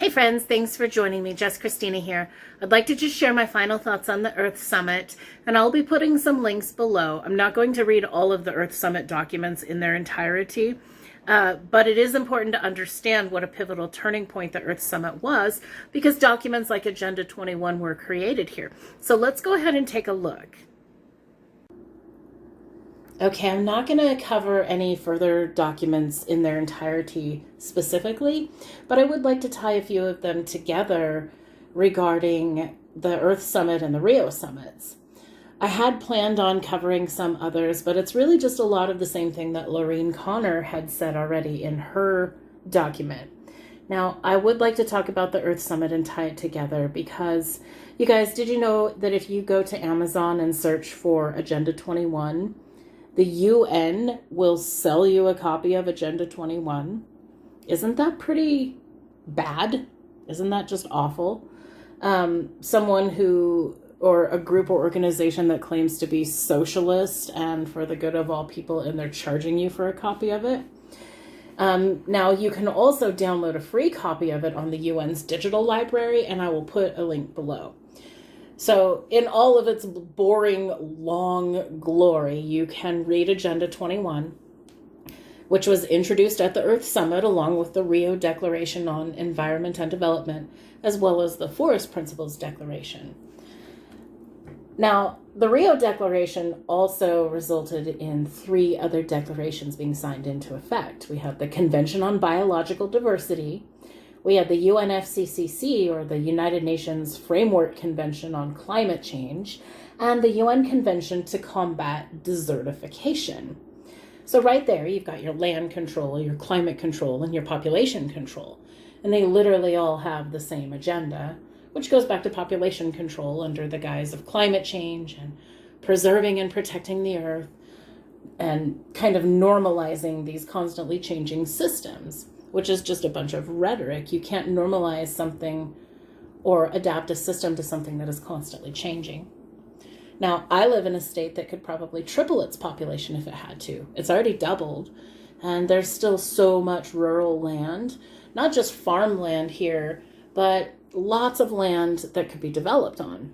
Hey friends, thanks for joining me. Jess Christina here. I'd like to just share my final thoughts on the Earth Summit, and I'll be putting some links below. I'm not going to read all of the Earth Summit documents in their entirety, but it is important to understand what a pivotal turning point the Earth Summit was, because documents like Agenda 21 were created here. So let's go ahead and take a look. Okay, I'm not going to cover any further documents in their entirety specifically, but I would like to tie a few of them together regarding the Earth Summit and the Rio Summits. I had planned on covering some others, but it's really just a lot of the same thing that Lorraine Connor had said already in her document. Now, I would like to talk about the Earth Summit and tie it together because, you guys, did you know that if you go to Amazon and search for Agenda 21, the UN will sell you a copy of Agenda 21? Isn't that pretty bad? Isn't that just awful? Someone who, or a group or organization that claims to be socialist and for the good of all people, and they're charging you for a copy of it. Now, you can also download a free copy of it on the UN's digital library, and I will put a link below. So in all of its boring, long glory, you can read Agenda 21, which was introduced at the Earth Summit along with the Rio Declaration on Environment and Development, as well as the Forest Principles Declaration. Now, the Rio Declaration also resulted in 3 other declarations being signed into effect. We have the Convention on Biological Diversity, we have the UNFCCC, or the United Nations Framework Convention on Climate Change, and the UN Convention to Combat Desertification. So right there, you've got your land control, your climate control, and your population control. And they literally all have the same agenda, which goes back to population control under the guise of climate change and preserving and protecting the earth and kind of normalizing these constantly changing systems, which is just a bunch of rhetoric. You can't normalize something or adapt a system to something that is constantly changing. Now, I live in a state that could probably triple its population if it had to. It's already doubled, and there's still so much rural land, not just farmland here, but lots of land that could be developed on.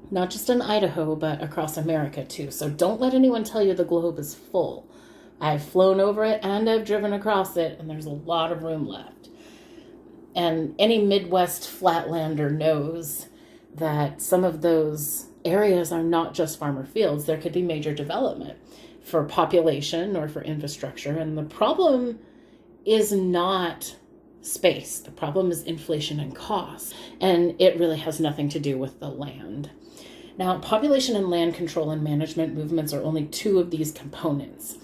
Not just in Idaho, but across America too. So don't let anyone tell you the globe is full. I've flown over it and I've driven across it, and there's a lot of room left. And any Midwest flatlander knows that some of those areas are not just farmer fields. There could be major development for population or for infrastructure. And the problem is not space. The problem is inflation and cost. And it really has nothing to do with the land. Now, population and land control and management movements are only 2 of these components.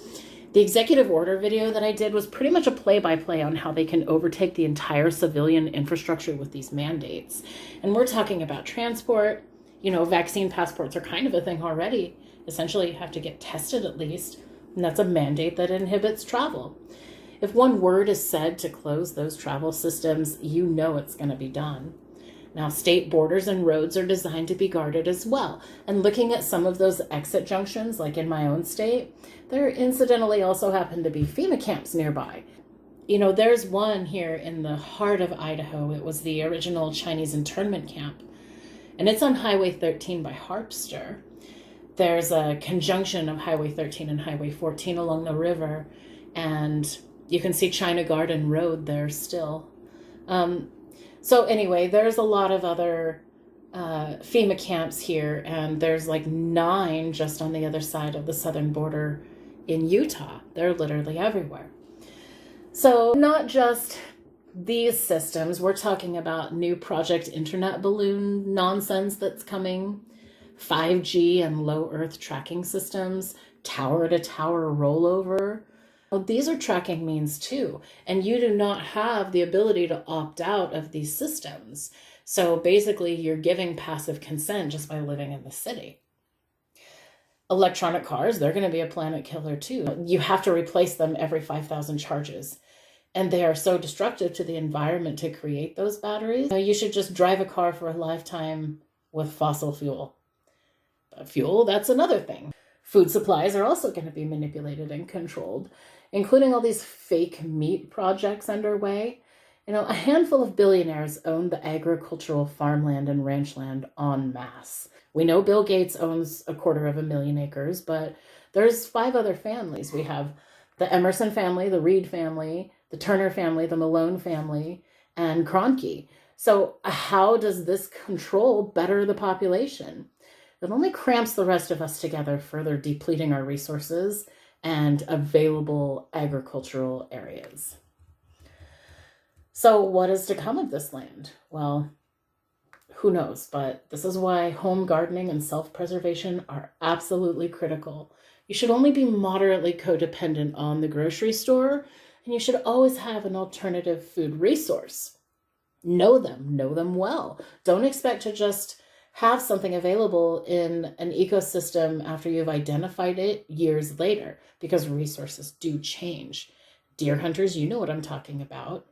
The executive order video that I did was pretty much a play-by-play on how they can overtake the entire civilian infrastructure with these mandates. And we're talking about transport. You know, vaccine passports are kind of a thing already. Essentially, you have to get tested at least, and that's a mandate that inhibits travel. If one word is said to close those travel systems, you know it's going to be done. Now, state borders and roads are designed to be guarded as well. And looking at some of those exit junctions, like in my own state, there incidentally also happen to be FEMA camps nearby. You know, there's one here in the heart of Idaho. It was the original Chinese internment camp. And it's on Highway 13 by Harpster. There's a conjunction of Highway 13 and Highway 14 along the river. And you can see China Garden Road there still. So anyway, there's a lot of other FEMA camps here, and there's like 9 just on the other side of the southern border in Utah. They're literally everywhere. So not just these systems, we're talking about new Project Internet balloon nonsense that's coming, 5G and low Earth tracking systems, tower-to-tower rollover. Well, these are tracking means too, and you do not have the ability to opt out of these systems. So basically, you're giving passive consent just by living in the city. Electronic cars, they're going to be a planet killer too. You have to replace them every 5,000 charges. And they are so destructive to the environment to create those batteries. You should just drive a car for a lifetime with fossil fuel. But fuel, that's another thing. Food supplies are also going to be manipulated and controlled, including all these fake meat projects underway. A handful of billionaires own the agricultural farmland and ranch land en masse. We know Bill Gates owns 250,000 acres, but there's 5 other families. We have the Emerson family, the Reed family, the Turner family, the Malone family, and Kroenke. So how does this control better the population? It only cramps the rest of us together, further depleting our resources and available agricultural areas. So what is to come of this land? Well, who knows, but this is why home gardening and self-preservation are absolutely critical. You should only be moderately codependent on the grocery store, and you should always have an alternative food resource. Know them well. Don't expect to just have something available in an ecosystem after you've identified it years later, because resources do change. Deer hunters, you know what I'm talking about.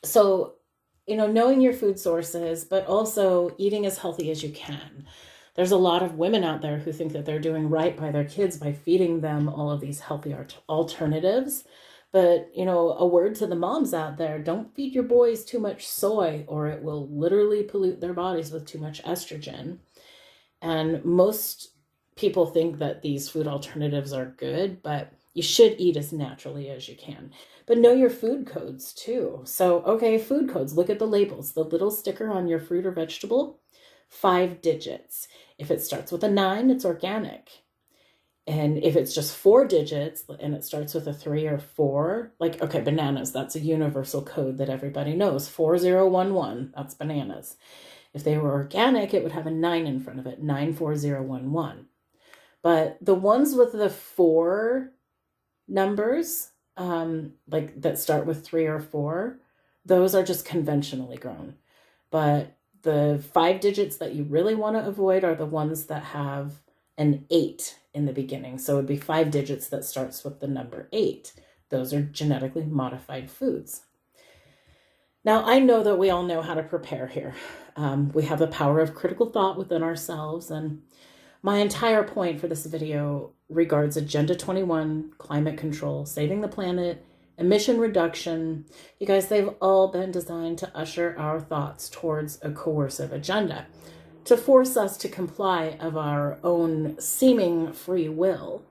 So, knowing your food sources, but also eating as healthy as you can. There's a lot of women out there who think that they're doing right by their kids by feeding them all of these healthy alternatives. But, a word to the moms out there, don't feed your boys too much soy, or it will literally pollute their bodies with too much estrogen. And most people think that these food alternatives are good, but you should eat as naturally as you can. But know your food codes too. So, okay, food codes, look at the labels. The little sticker on your fruit or vegetable, 5 digits. If it starts with a 9, it's organic. And if it's just 4 digits and it starts with a 3 or 4, like, okay, bananas, that's a universal code that everybody knows. 4011, that's bananas. If they were organic, it would have a 9 in front of it, 94011. But the ones with the 4 numbers, like that start with 3 or 4, those are just conventionally grown. But the 5 digits that you really want to avoid are the ones that have an 8 in the beginning. So it would be 5 digits that starts with the number 8. Those are genetically modified foods. Now, I know that we all know how to prepare here. We have the power of critical thought within ourselves, and my entire point for this video regards Agenda 21, climate control, saving the planet, emission reduction. You guys, they've all been designed to usher our thoughts towards a coercive agenda, to force us to comply of our own seeming free will.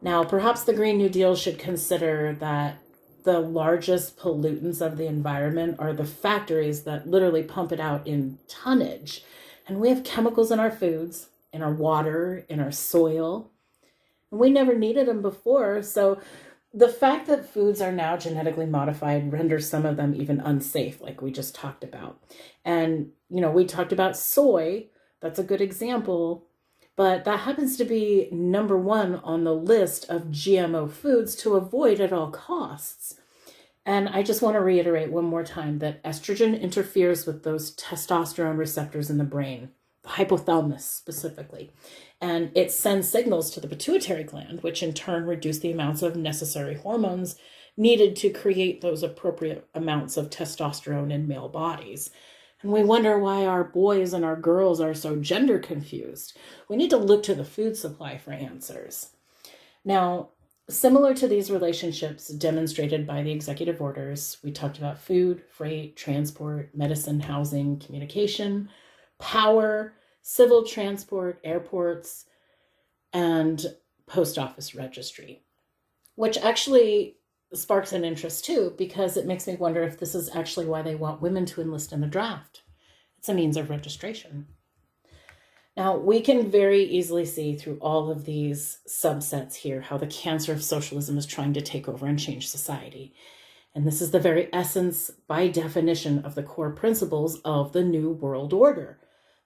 Now, perhaps the Green New Deal should consider that the largest pollutants of the environment are the factories that literally pump it out in tonnage. And we have chemicals in our foods, in our water, in our soil. And we never needed them before. So the fact that foods are now genetically modified renders some of them even unsafe, like we just talked about. And, we talked about soy. That's a good example. But that happens to be number 1 on the list of GMO foods to avoid at all costs. And I just want to reiterate one more time that estrogen interferes with those testosterone receptors in the brain, the hypothalamus specifically. And it sends signals to the pituitary gland, which in turn reduce the amounts of necessary hormones needed to create those appropriate amounts of testosterone in male bodies. And we wonder why our boys and our girls are so gender confused. We need to look to the food supply for answers. Now, similar to these relationships demonstrated by the executive orders, we talked about food, freight, transport, medicine, housing, communication, power, civil transport, airports, and post office registry, which actually sparks an interest too, because it makes me wonder if this is actually why they want women to enlist in the draft. It's a means of registration. Now, we can very easily see through all of these subsets here how the cancer of socialism is trying to take over and change society. And this is the very essence, by definition, of the core principles of the New World Order.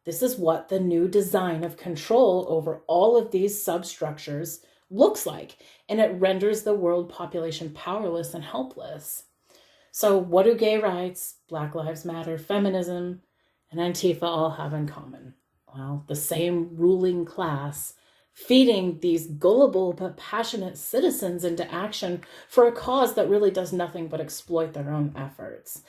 This is what the new design of control over all of these substructures looks like, and it renders the world population powerless and helpless. So what do gay rights, Black Lives Matter, feminism, and Antifa all have in common? Well, the same ruling class feeding these gullible but passionate citizens into action for a cause that really does nothing but exploit their own efforts.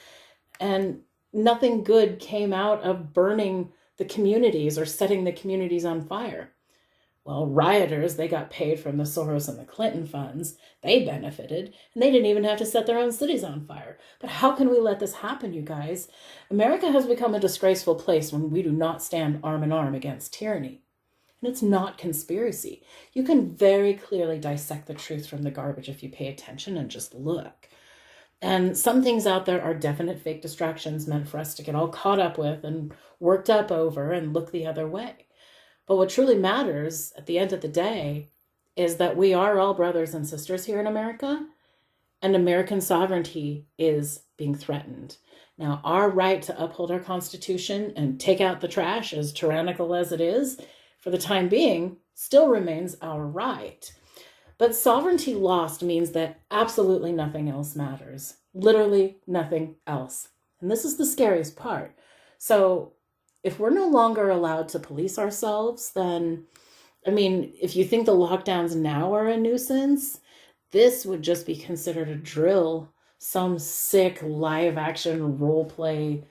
And nothing good came out of burning the communities or setting the communities on fire. Well, rioters, they got paid from the Soros and the Clinton funds. They benefited, and they didn't even have to set their own cities on fire. But how can we let this happen, you guys? America has become a disgraceful place when we do not stand arm in arm against tyranny. And it's not conspiracy. You can very clearly dissect the truth from the garbage if you pay attention and just look. And some things out there are definite fake distractions meant for us to get all caught up with and worked up over and look the other way. But what truly matters at the end of the day is that we are all brothers and sisters here in America, and American sovereignty is being threatened. Now, our right to uphold our Constitution and take out the trash, as tyrannical as it is, for the time being, still remains our right. But sovereignty lost means that absolutely nothing else matters. Literally nothing else. And this is the scariest part. So if we're no longer allowed to police ourselves, then, if you think the lockdowns now are a nuisance, this would just be considered a drill, some sick live action role play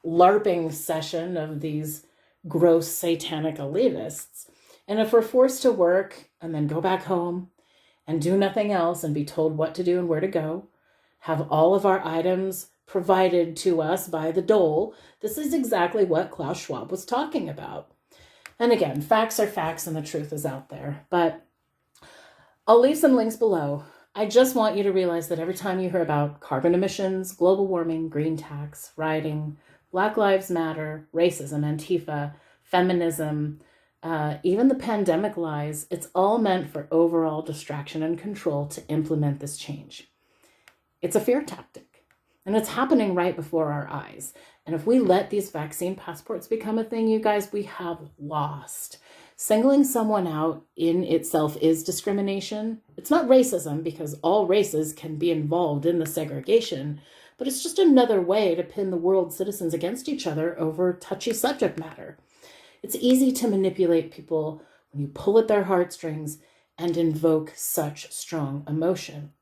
LARPing session of these gross satanic elitists. And if we're forced to work and then go back home and do nothing else and be told what to do and where to go, have all of our items provided to us by the dole, this is exactly what Klaus Schwab was talking about. And again, facts are facts and the truth is out there. But I'll leave some links below. I just want you to realize that every time you hear about carbon emissions, global warming, green tax, rioting, Black Lives Matter, racism, Antifa, feminism, even the pandemic lies, it's all meant for overall distraction and control to implement this change. It's a fear tactic. And it's happening right before our eyes. And if we let these vaccine passports become a thing, you guys, we have lost. Singling someone out in itself is discrimination. It's not racism, because all races can be involved in the segregation, but it's just another way to pin the world's citizens against each other over touchy subject matter. It's easy to manipulate people when you pull at their heartstrings and invoke such strong emotion.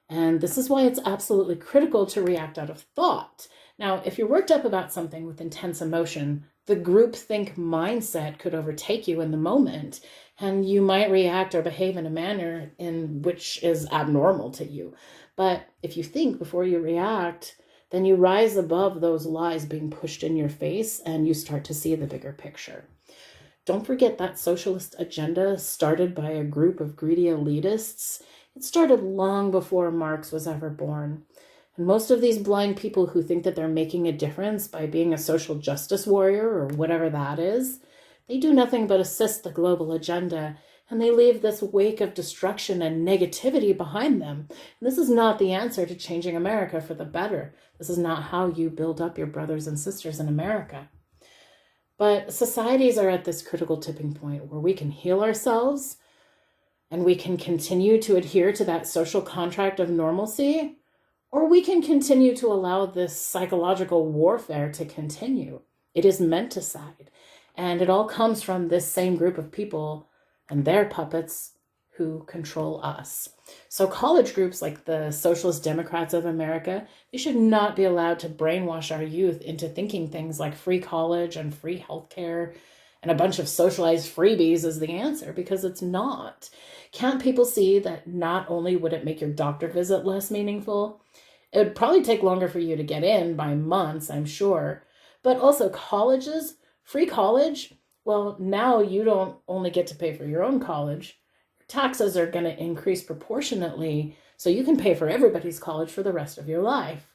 And this is why it's absolutely critical to react out of thought. Now, if you're worked up about something with intense emotion, the groupthink mindset could overtake you in the moment, and you might react or behave in a manner in which is abnormal to you. But if you think before you react, then you rise above those lies being pushed in your face and you start to see the bigger picture. Don't forget that socialist agenda started by a group of greedy elitists. It started long before Marx was ever born. And most of these blind people who think that they're making a difference by being a social justice warrior or whatever that is, they do nothing but assist the global agenda, and they leave this wake of destruction and negativity behind them. And this is not the answer to changing America for the better. This is not how you build up your brothers and sisters in America. But societies are at this critical tipping point where we can heal ourselves and we can continue to adhere to that social contract of normalcy, or we can continue to allow this psychological warfare to continue. It is menticide, and it all comes from this same group of people and their puppets who control us. So college groups like the Socialist Democrats of America, they should not be allowed to brainwash our youth into thinking things like free college and free healthcare and a bunch of socialized freebies is the answer, because it's not. Can't people see that not only would it make your doctor visit less meaningful, it would probably take longer for you to get in by months, I'm sure, but also colleges, free college, well, now you don't only get to pay for your own college, your taxes are going to increase proportionately, so you can pay for everybody's college for the rest of your life.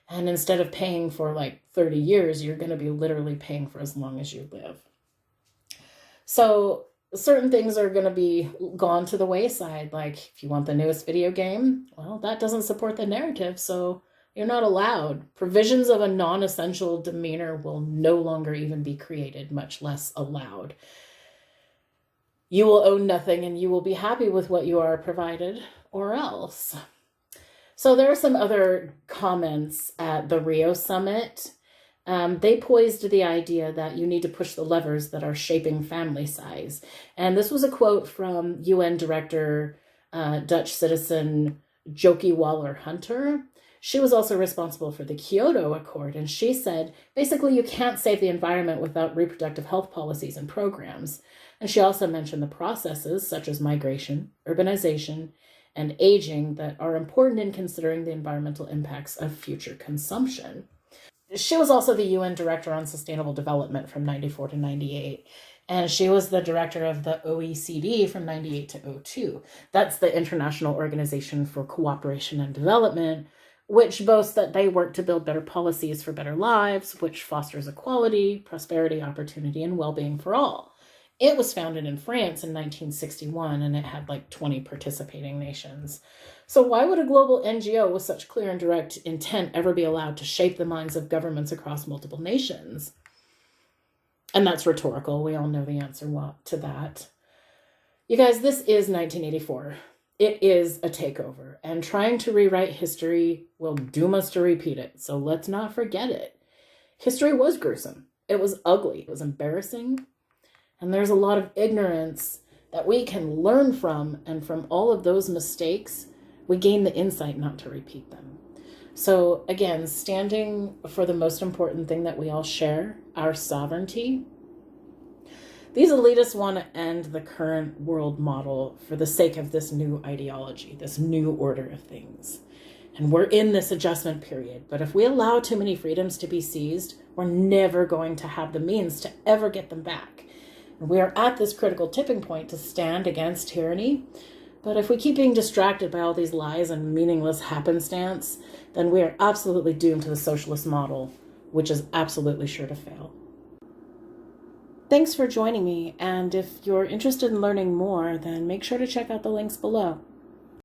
And instead of paying for like 30 years, you're going to be literally paying for as long as you live. So certain things are going to be gone to the wayside. Like if you want the newest video game, well, that doesn't support the narrative, so you're not allowed. Provisions of a non-essential demeanor will no longer even be created, much less allowed. You will own nothing and you will be happy with what you are provided, or else. So there are some other comments at the Rio summit. They poised the idea that you need to push the levers that are shaping family size. And this was a quote from UN Director, Dutch citizen Jokie Waller-Hunter. She was also responsible for the Kyoto Accord. And she said, basically, you can't save the environment without reproductive health policies and programs. And she also mentioned the processes such as migration, urbanization, and aging that are important in considering the environmental impacts of future consumption. She was also the UN Director on Sustainable Development from 94 to 98. And she was the director of the OECD from 98 to 02. That's the International Organization for Cooperation and Development, which boasts that they work to build better policies for better lives, which fosters equality, prosperity, opportunity, and well-being for all. It was founded in France in 1961, and it had like 20 participating nations. So why would a global NGO with such clear and direct intent ever be allowed to shape the minds of governments across multiple nations? And that's rhetorical. We all know the answer to that. You guys, this is 1984. It is a takeover, and trying to rewrite history will doom us to repeat it. So let's not forget it. History was gruesome. It was ugly. It was embarrassing. And there's a lot of ignorance that we can learn from. And from all of those mistakes, we gain the insight not to repeat them. So again, standing for the most important thing that we all share, our sovereignty. These elitists want to end the current world model for the sake of this new ideology, this new order of things. And we're in this adjustment period. But if we allow too many freedoms to be seized, we're never going to have the means to ever get them back. And we are at this critical tipping point to stand against tyranny. But if we keep being distracted by all these lies and meaningless happenstance, then we are absolutely doomed to the socialist model, which is absolutely sure to fail. Thanks for joining me, and if you're interested in learning more, then make sure to check out the links below.